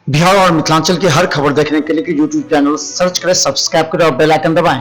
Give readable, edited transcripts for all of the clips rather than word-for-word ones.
बिहार और मिथिलांचल की हर खबर देखने के लिए यूट्यूब चैनल सर्च करें, सब्सक्राइब करें और बेल आइकन दबाएं।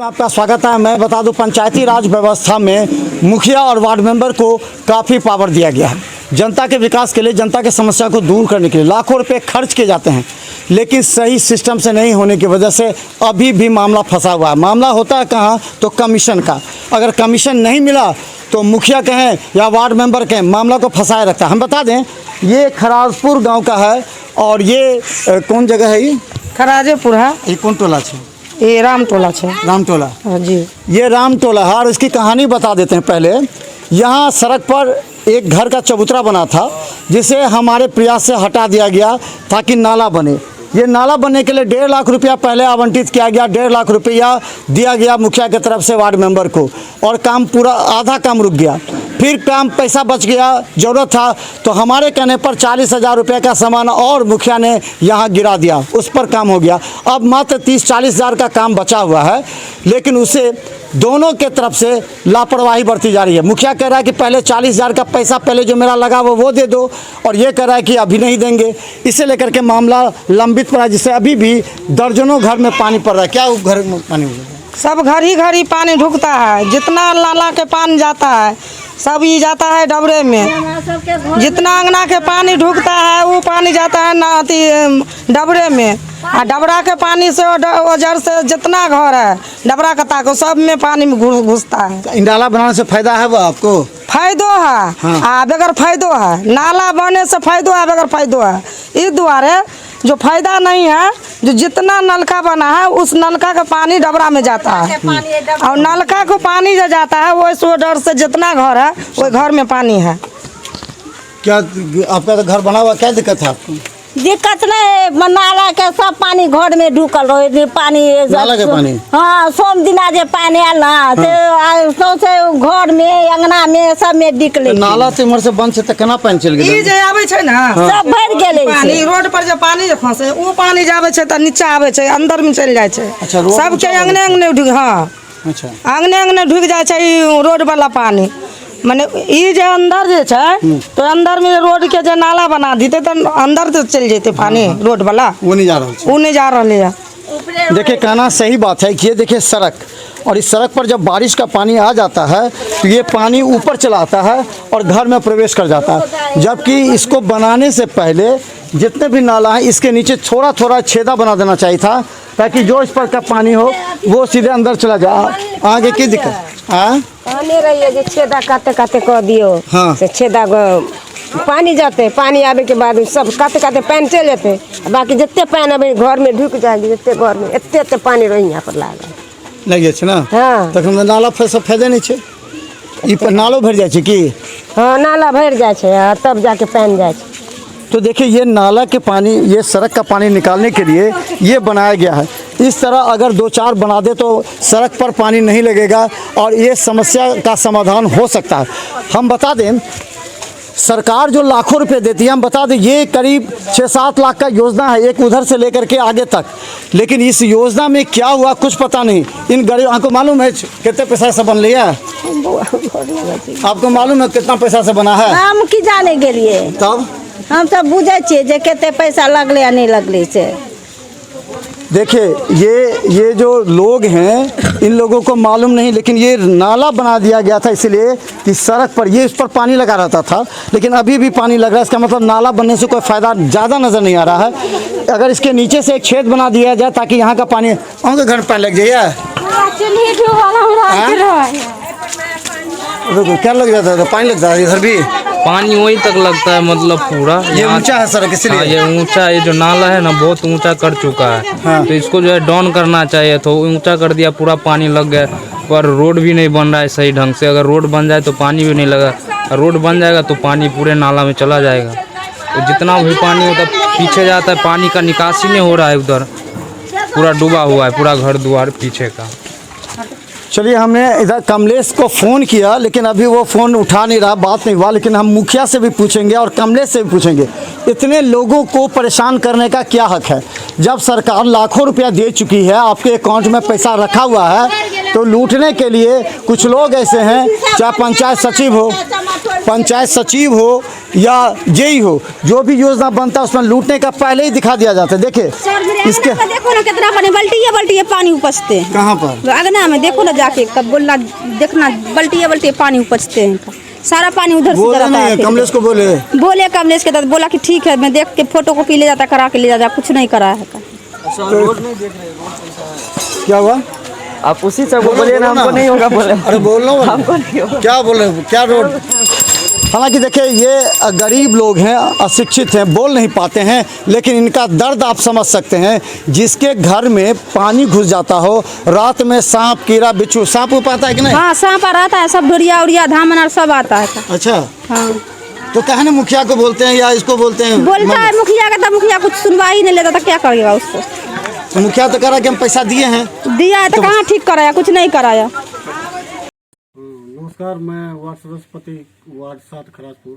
आपका स्वागत है। मैं बता दूं, पंचायती राज व्यवस्था में मुखिया और वार्ड मेंबर को काफ़ी पावर दिया गया है। जनता के विकास के लिए, जनता के समस्या को दूर करने के लिए लाखों रुपए खर्च किए जाते हैं, लेकिन सही सिस्टम से नहीं होने की वजह से अभी भी मामला फंसा हुआ है। मामला होता है कहाँ? तो कमीशन का। अगर कमीशन नहीं मिला तो मुखिया कहें या वार्ड मेंबर कहें, मामला को फंसाए रखता है। हम बता दें, ये खराजपुर गाँव का है और ये कौन जगह है? ये खराजेपुर है। ये कौन टोला है? ये रामटोला है। रामटोला जी, ये रामटोला है। और इसकी कहानी बता देते हैं। पहले यहाँ सड़क पर एक घर का चबूतरा बना था, जिसे हमारे प्रयास से हटा दिया गया ताकि नाला बने। ये नाला बनने के लिए 1.5 लाख रुपया पहले आवंटित किया गया। 1.5 लाख रुपया दिया गया मुखिया की तरफ से वार्ड मेंबर को, और काम पूरा, आधा काम रुक गया। फिर काम, पैसा बच गया, ज़रूरत था तो हमारे कहने पर 40,000 रुपये का सामान और मुखिया ने यहाँ गिरा दिया, उस पर काम हो गया। अब मात्र 30-40,000 का काम बचा हुआ है, लेकिन उसे दोनों के तरफ से लापरवाही बरती जा रही है। मुखिया कह रहा है कि पहले 40,000 का पैसा पहले जो मेरा लगा वो दे दो, और ये कह रहा है कि अभी नहीं देंगे। इसे लेकर के मामला लंबित पड़ा, जिससे अभी भी दर्जनों घर में पानी पड़ रहा है। क्या घर में पानी हो रहा है? सब घर ही पानी ढुकता है। जितना नाला के पानी जाता है सब ये जाता है डबरे में। जितना अंगना के पानी ढुकता है वो पानी जाता है ना डबरे में। और डबरा के पानी से वजह से जितना घर है डबरा का ताको सब में पानी में घुसता है। नाला बनाने से फायदा है वो आपको? फायदो है। हाँ। बगैर फायदो है। नाला बनने से फायदो है, बगैर फायदो है। इस द्वारे जो फायदा नहीं है, जो जितना नलका बना है उस नलका का पानी डबरा में जाता है, और नलका को पानी जो जाता है वो इस डर से जितना घर है वो घर में पानी है। क्या आपका तो घर बना हुआ, क्या दिक्कत है आपको? दिक्कत नहीं, नाला के सब पानी घर में ढुकल रहे। पानी नाला के पानी? हाँ, सोम दिन आज पानी आल ना, सौसे घर में, अंगना में, सब में निकले। नाला से इमर से बंद से तक केना पानी चल गेलै? ई जे आबै छै ना, सब भर गेलै। पानी रोड पर जे पानी जे फंसे वो पानी जाबै छै त नीचा आबै छै, अंदर में चल जाय छै। अच्छा, सबके अंगने अंगने ढुक। हाँ, अच्छा, अंगने अंगने ढुक जाय छै ई रोड वाला पानी। माने ई जे अंदर जे छै तो अंदर में रोड के जे नाला बना दीते तो अंदर तो चल जेते पानी। रोड वाला वो नहीं जा रहा है। वो नहीं जा रहा है। देखिए, कहना सही बात है कि ये देखिए सड़क, और इस सड़क पर जब बारिश का पानी आ जाता है तो ये पानी ऊपर चला आता है और घर में प्रवेश कर जाता है। जबकि इसको बनाने से पहले जितने भी नाला है इसके नीचे थोड़ा थोड़ा छेदा बना देना चाहिए था, ताकि जो इस पर का पानी हो वो सीधे अंदर चला जाए। आगे की दिक्कत रही छेदा काते काते कह दियो। हाँ, से छेदा पानी जाते, पानी आवे के बाद सब काते काते पानी चल जाते, बाकी जितने पानी अभी घर में ढुक जाएगी, जितने घर में एते पानी रही यहाँ पर लग जाए ना। हाँ, तखन नाला सब फायदे नहीं छै। ई पर नालो भर जाए कि? हाँ, नाला भर जाए तब जाके पानी जाए। तो देखिए, ये नाला के पानी, ये सड़क का पानी निकालने के लिए ये बनाया गया है। इस तरह अगर 2-4 बना दे तो सड़क पर पानी नहीं लगेगा और ये समस्या का समाधान हो सकता है। हम बता दें, सरकार जो लाखों रुपए देती है, हम बता दें ये करीब 6-7 लाख का योजना है, एक उधर से लेकर के आगे तक। लेकिन इस योजना में क्या हुआ कुछ पता नहीं। इन गरीब, आपको मालूम है कितने पैसा से बन लिया? आपको मालूम है कितना पैसा से बना है? हम की जाने के लिए, तब हम सब बुझे छे जे केते पैसा लगले या नहीं लगले से। देखिए, ये जो लोग हैं इन लोगों को मालूम नहीं, लेकिन ये नाला बना दिया गया था इसलिए कि सड़क पर ये, इस पर पानी लगा रहता था, लेकिन अभी भी पानी लग रहा है। इसका मतलब नाला बनने से कोई फ़ायदा ज़्यादा नज़र नहीं आ रहा है। अगर इसके नीचे से एक छेद बना दिया जाए ताकि यहाँ का पानी, उनके घर में पानी लग जाइए। क्या लग जाता है? पानी लगता है इधर भी? पानी वहीं तक लगता है, मतलब पूरा। ये ऊंचा है सड़क इसलिए। हाँ, ये ऊंचा, ये जो नाला है ना बहुत ऊंचा कर चुका है। हाँ। तो इसको जो है डाउन करना चाहिए, तो ऊंचा कर दिया, पूरा पानी लग गया। पर रोड भी नहीं बन रहा है सही ढंग से। अगर रोड बन जाए तो पानी भी नहीं लगा, रोड बन जाएगा तो पानी पूरे नाला में चला जाएगा। तो जितना भी पानी होता पीछे जाता है, पानी का निकासी नहीं हो रहा है। उधर पूरा डूबा हुआ है, पूरा घर द्वार पीछे का। चलिए, हमने इधर कमलेश को फ़ोन किया, लेकिन अभी वो फ़ोन उठा नहीं रहा, बात नहीं हुआ। लेकिन हम मुखिया से भी पूछेंगे और कमलेश से भी पूछेंगे, इतने लोगों को परेशान करने का क्या हक है? जब सरकार लाखों रुपया दे चुकी है, आपके अकाउंट में पैसा रखा हुआ है, तो लूटने के लिए कुछ लोग ऐसे हैं, चाहे पंचायत सचिव हो या जेई हो, जो भी योजना बनता है उसमें लूटने का पहले ही दिखा दिया जाता है। देखिए इसके देखो ना कितना पानी, बल्टी पानी उपजते हैं। कहाँ पर? अगना में देखो ना जाके, कब बोलना देखना, बल्टी पानी उपजते हैं, सारा पानी उधर से बोले नहीं है। कमलेश को बोले कमलेश के दादा बोला कि ठीक है, मैं देख के फोटो कॉपी ले जाता, करा के ले जाता, कुछ नहीं करा है। क्या हुआ? आप उसी से बोलिए ना, हमको नहीं होगा बोले। अरे बोल लो, हमको नहीं होगा। क्या बोल रहे हो? क्या रोड? हालांकि देखिए ये गरीब लोग हैं, अशिक्षित हैं, बोल नहीं पाते हैं, लेकिन इनका दर्द आप समझ सकते हैं। जिसके घर में पानी घुस जाता हो, रात में सांप, कीड़ा, बिच्छू, सांप उप आता है कि नहीं? हाँ, सांप आता है, सब ढोरिया उड़िया धामन सब आता है। अच्छा, हाँ। तो कहने मुखिया को बोलते हैं या इसको बोलते हैं? बोलता है मुखिया का, तो मुखिया कुछ सुनवाई ही नहीं लेता, तो क्या करेगा उसको? तो मुखिया तो कह रहा है कि हम पैसा दिए हैं। दिया है तो कहाँ ठीक कराया, कुछ नहीं कराया। नमस्कार, मैं वार्ड सदस्यपति वार्ड 7 खराजपुर।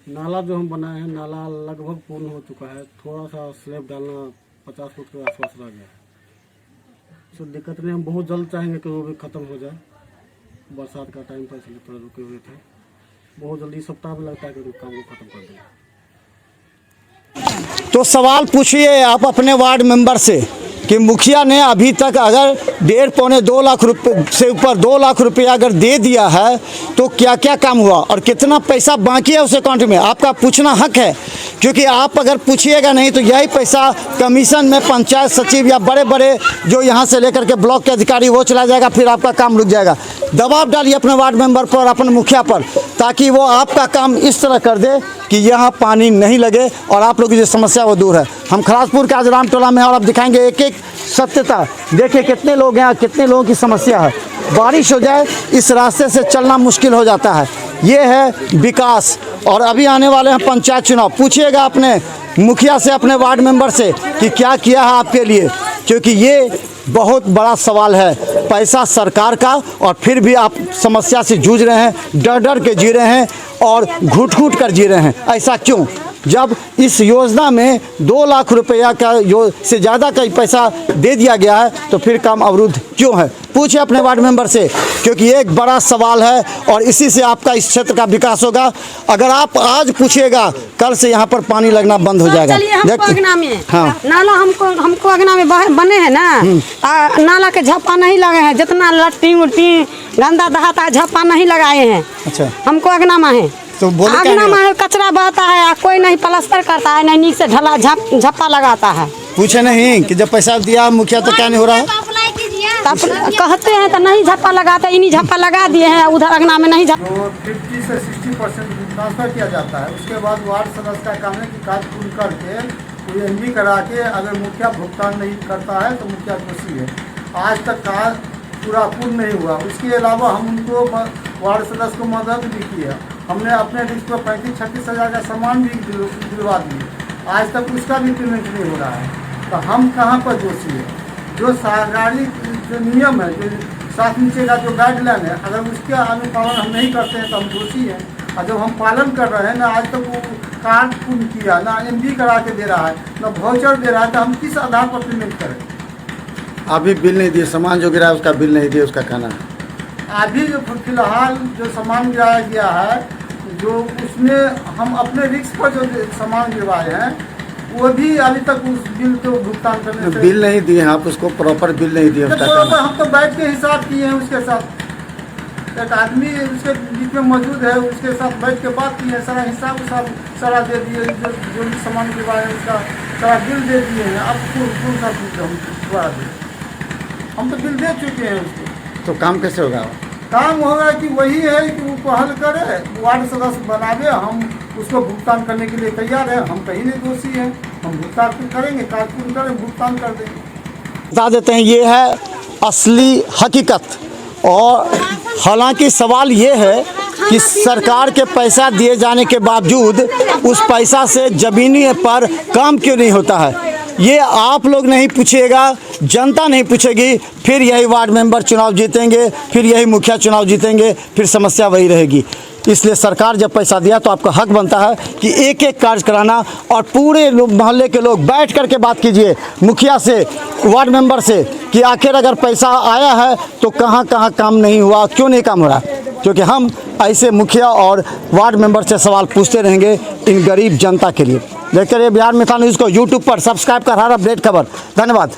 नाला जो हम बनाए हैं, नाला लगभग पूर्ण हो चुका है। थोड़ा सा स्लैब डालना 50 फुट के आसपास रह गया है। तो दिक्कत नहीं, हम बहुत जल्द चाहेंगे कि वो भी ख़त्म हो जाए। बरसात का टाइम था इसलिए थोड़ा रुके हुए थे। बहुत जल्दी सप्ताह में लगता है कि काम को ख़त्म कर दें। तो सवाल पूछिए आप अपने वार्ड मेंबर से कि मुखिया ने अभी तक अगर 1.5-2 लाख रुपए से ऊपर 2 लाख रुपया अगर दे दिया है तो क्या क्या काम हुआ और कितना पैसा बाकी है उस अकाउंट में। आपका पूछना हक है, क्योंकि आप अगर पूछिएगा नहीं तो यही पैसा कमीशन में पंचायत सचिव या बड़े बड़े जो यहाँ से लेकर के ब्लॉक के अधिकारी वो चला जाएगा, फिर आपका काम रुक जाएगा। दबाव डालिए अपने वार्ड मेंबर पर, अपने मुखिया पर, ताकि वो आपका काम इस तरह कर दे कि यहाँ पानी नहीं लगे और आप लोगों की जो समस्या वो दूर है। हम खराजपुर के आज रामटोला में और अब दिखाएंगे एक एक सत्यता। देखिए कितने लोग हैं और कितने लोगों की समस्या है। बारिश हो जाए इस रास्ते से चलना मुश्किल हो जाता है। ये है विकास। और अभी आने वाले हैं पंचायत चुनाव। पूछिएगा अपने मुखिया से, अपने वार्ड मेंबर से कि क्या किया है आपके लिए, क्योंकि ये बहुत बड़ा सवाल है। पैसा सरकार का और फिर भी आप समस्या से जूझ रहे हैं, डर डर के जी रहे हैं और घुट घुट कर जी रहे हैं। ऐसा क्यों? जब इस योजना में 2 लाख रुपया का से ज़्यादा का पैसा दे दिया गया है तो फिर काम अवरुद्ध क्यों है? पूछिए अपने वार्ड मेंबर से, क्योंकि ये एक बड़ा सवाल है और इसी से आपका इस क्षेत्र का विकास होगा। अगर आप आज पूछिएगा, कल से यहाँ पर पानी लगना बंद हो जाएगा। अगना में हाँ, नाला हमको अगना में बने हैं ना, नाला के झप्पा नहीं लगे हैं। जितना लट्टी उट्टी गंदा दहाता है झप्पा नहीं लगाए हैं। अच्छा, हमको अगना में है तो बोले अगना में कचरा बहता है, कोई नहीं प्लास्टर करता है, नहीं नीक से ढला झप्पा लगाता है। पूछे नहीं कि जब पैसा दिया मुखिया तो क्या नहीं हो रहा है? तब कहते हैं तो नहीं झप्पा लगाते, इन्हीं झप्पा लगा दिए हैं, उधर अगना में नहीं झप्पा। 50 से 60% ट्रांसफर किया जाता है। उसके बाद वार्ड सदस्य का काम है कि कार्ड पूर्ण करके कोई एमबी करा के, अगर मुखिया भुगतान नहीं करता है तो मुखिया दोषी है। आज तक कार्ड पूरा पूर्ण नहीं हुआ। उसके अलावा हम उनको वार्ड सदस्य को मदद भी किया। हमने अपने रिस्क पर 35-36 हज़ार का सामान भी दिलवा दिए। आज तक उसका भी पेमेंट नहीं हो रहा है। तो हम कहाँ पर दोषी है? जो सरकारी जो नियम है, जो साथ नीचे का जो गाइडलाइन है, अगर उसके अनुपालन हम नहीं करते हैं तो हम दोषी हैं। और जब हम पालन कर रहे हैं ना, आज तक वो कार्ड पूर्ण किया ना, एमबी करा के दे रहा है ना, वाउचर दे रहा है, तो हम किस आधार पर पेमेंट करें? अभी बिल नहीं दिए, सामान जो गिरा उसका बिल नहीं दिए, उसका कहना है। अभी जो फिलहाल जो सामान गिराया गया है, जो उसमें हम अपने रिस्क पर जो सामान गिरवाए हैं, वो भी अभी तक उस बिल को भुगतान करने से बिल नहीं दिए हैं आप, उसको प्रॉपर बिल नहीं दिए। प्रॉपर हम तो बैठ के हिसाब किए हैं उसके साथ। एक आदमी उसके बीच में मौजूद है, उसके साथ बैठ के बात की है, सारा हिसाब सारा दे दिए, जो भी सामान गिरवाए हैं उसका सारा बिल दे दिए हैं। अब कौन सा बिल हम दोबारा दें? हम तो बिल दे चुके हैं उसको। तो काम कैसे होगा? काम होगा कि वही है कि वो पहल करे, वार्ड सदस्य बनावे, हम उसको भुगतान करने के लिए तैयार है। हम कहीं नहीं दोषी हैं, हम भुगतान करेंगे, कार्य करें, भुगतान कर देंगे। बता देते हैं ये है असली हकीकत। और हालांकि सवाल ये है कि सरकार के पैसा दिए जाने के बावजूद उस पैसा से ज़मीनी पर काम क्यों नहीं होता है, ये आप लोग नहीं पूछिएगा, जनता नहीं पूछेगी। फिर यही वार्ड मेंबर चुनाव जीतेंगे, फिर यही मुखिया चुनाव जीतेंगे, फिर समस्या वही रहेगी। इसलिए सरकार जब पैसा दिया तो आपका हक बनता है कि एक एक कार्य कराना, और पूरे मोहल्ले के लोग बैठ करके बात कीजिए मुखिया से, वार्ड मेंबर से, कि आखिर अगर पैसा आया है तो कहाँ कहाँ काम नहीं हुआ, क्यों नहीं काम हो रहा। क्योंकि हम ऐसे मुखिया और वार्ड मेंबर से सवाल पूछते रहेंगे इन गरीब जनता के लिए। देखते रहिए बिहार मिसाल न्यूज़ को यूट्यूब पर सब्सक्राइब कर हर अपडेट खबर। धन्यवाद।